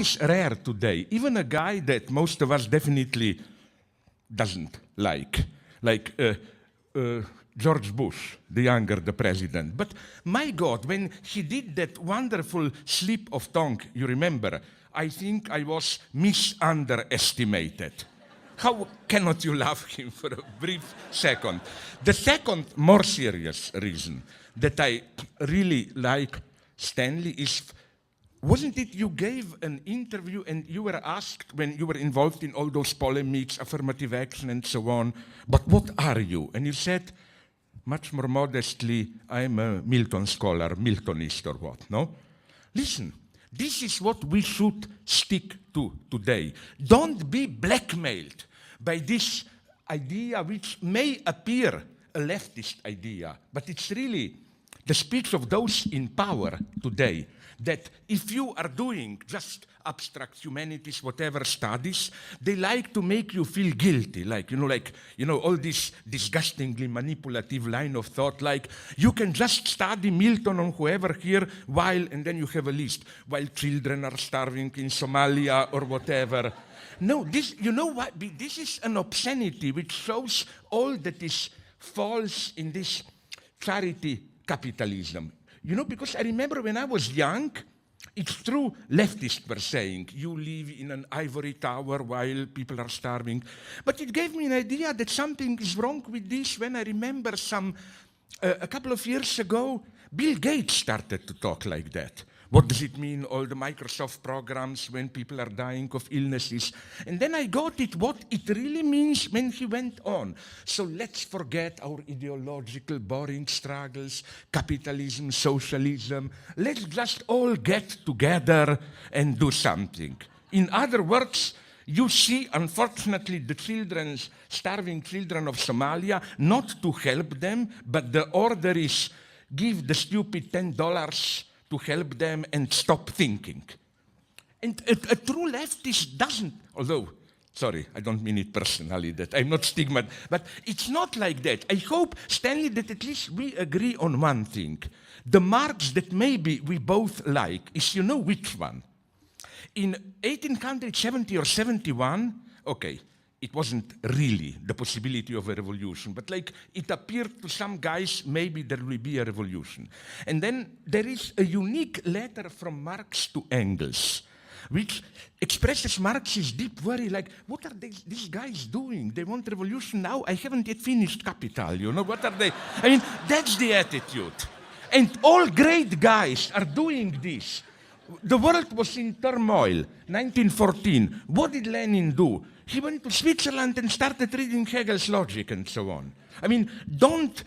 is rare today. Even a guy that most of us definitely doesn't like George Bush, the younger, the president. But my God, when he did that wonderful slip of tongue, you remember, I think I was misunderestimated. How cannot you love him for a brief second? The second, more serious reason that I really like Stanley is, wasn't it you gave an interview and you were asked when you were involved in all those polemics, affirmative action and so on, but what are you? And you said, much more modestly, I'm a Milton scholar, Miltonist or what, no? Listen, this is what we should stick to today. Don't be blackmailed by this idea which may appear a leftist idea, but it's really the speech of those in power today, that if you are doing just abstract humanities, whatever studies, they like to make you feel guilty, like, all this disgustingly manipulative line of thought, like, you can just study Milton or whoever here while, and then you have a list, while children are starving in Somalia or whatever. No, this, you know what, this is an obscenity which shows all that is false in this charity capitalism. Because I remember when I was young, it's true, leftists were saying, you live in an ivory tower while people are starving. But it gave me an idea that something is wrong with this when I remember a couple of years ago, Bill Gates started to talk like that. What does it mean, all the Microsoft programs when people are dying of illnesses? And then I got it, what it really means when he went on. So let's forget our ideological, boring struggles, capitalism, socialism. Let's just all get together and do something. In other words, you see, unfortunately, the starving children of Somalia, not to help them, but the order is give the stupid $10 to help them and stop thinking. And a true leftist doesn't, although, sorry, I don't mean it personally, that I'm not stigmatized, but it's not like that. I hope, Stanley, that at least we agree on one thing. The Marx that maybe we both like is, you know which one? In 1870 or 71, okay, it wasn't really the possibility of a revolution, but like it appeared to some guys maybe there will be a revolution. And then there is a unique letter from Marx to Engels, which expresses Marx's deep worry, like, what are these guys doing? They want revolution now? I haven't yet finished Capital, what are they? I mean, that's the attitude. And all great guys are doing this. The world was in turmoil, 1914. What did Lenin do? He went to Switzerland and started reading Hegel's logic and so on. I mean, don't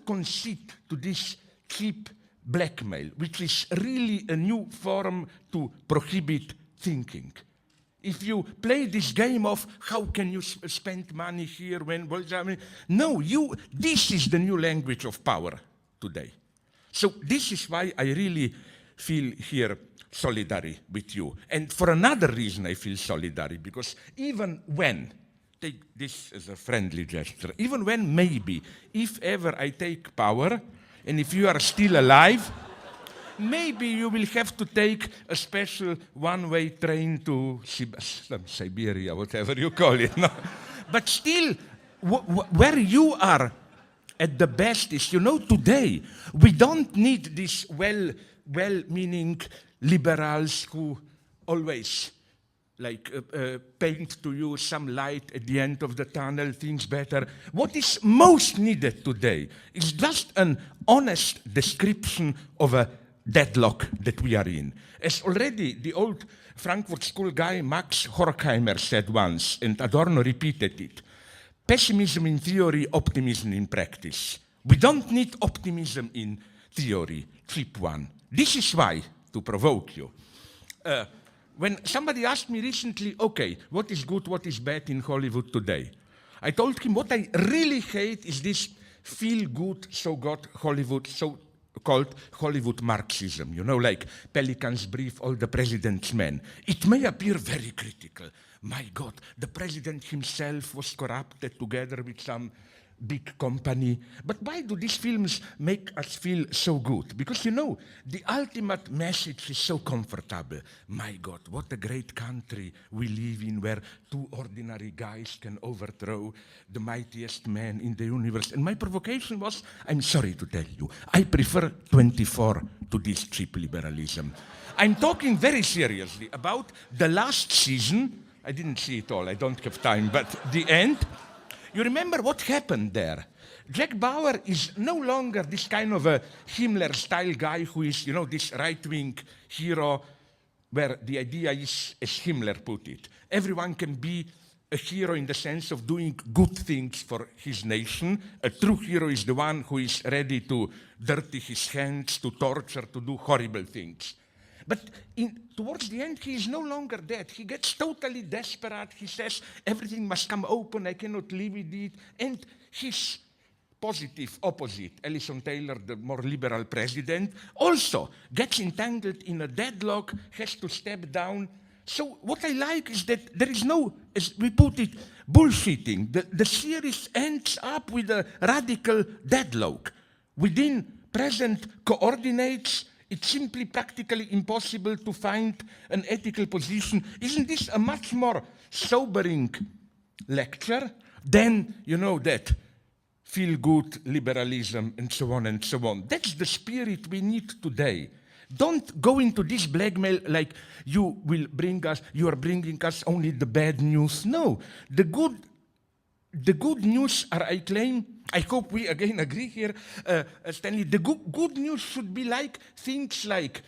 concede to this cheap blackmail, which is really a new form to prohibit thinking. If you play this game of how can you spend money here when, no, this is the new language of power today. So this is why I really feel here solidary with you. And for another reason I feel solidary, because even when, take this as a friendly gesture, even when maybe, if ever I take power, and if you are still alive, maybe you will have to take a special one-way train to Siberia, whatever you call it. No? But still, where you are at the best is, today, we don't need these well-meaning liberals who always paint to you some light at the end of the tunnel, things better. What is most needed today is just an honest description of a deadlock that we are in. As already the old Frankfurt School guy Max Horkheimer said once, and Adorno repeated it, pessimism in theory, optimism in practice. We don't need optimism in theory, cheap one. This is why, to provoke you, when somebody asked me recently, okay, what is good, what is bad in Hollywood today? I told him what I really hate is this feel-good, so-called Hollywood Marxism, like Pelican's Brief, All the President's Men. It may appear very critical. My God, the president himself was corrupted together with some big company. But why do these films make us feel so good? Because, the ultimate message is so comfortable. My God, what a great country we live in, where two ordinary guys can overthrow the mightiest man in the universe. And my provocation was, I'm sorry to tell you, I prefer 24 to this cheap liberalism. I'm talking very seriously about the last season. I didn't see it all, I don't have time, but the end. You remember what happened there? Jack Bauer is no longer this kind of a Himmler-style guy who is, this right-wing hero, where the idea is, as Himmler put it, everyone can be a hero in the sense of doing good things for his nation. A true hero is the one who is ready to dirty his hands, to torture, to do horrible things. But towards the end, he is no longer that. He gets totally desperate. He says, everything must come open, I cannot live with it. And his positive opposite, Ellison Taylor, the more liberal president, also gets entangled in a deadlock, has to step down. So what I like is that there is no, as we put it, bullshitting. The series ends up with a radical deadlock. Within present coordinates, it's simply practically impossible to find an ethical position. Isn't this a much more sobering lecture than, that feel-good liberalism and so on and so on? That's the spirit we need today. Don't go into this blackmail like you are bringing us only the bad news. No, the good news are, I claim, I hope we again agree here, Stanley, the good news should be like things like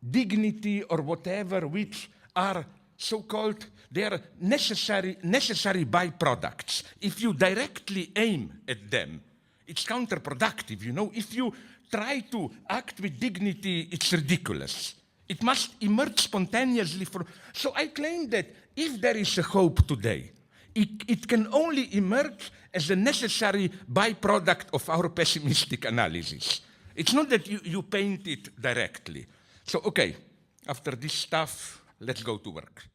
dignity or whatever, which are so-called, they are necessary byproducts. If you directly aim at them, it's counterproductive, If you try to act with dignity, it's ridiculous. It must emerge spontaneously. So I claim that if there is a hope today, it can only emerge as a necessary byproduct of our pessimistic analysis. It's not that you paint it directly. So, okay, after this stuff, let's go to work.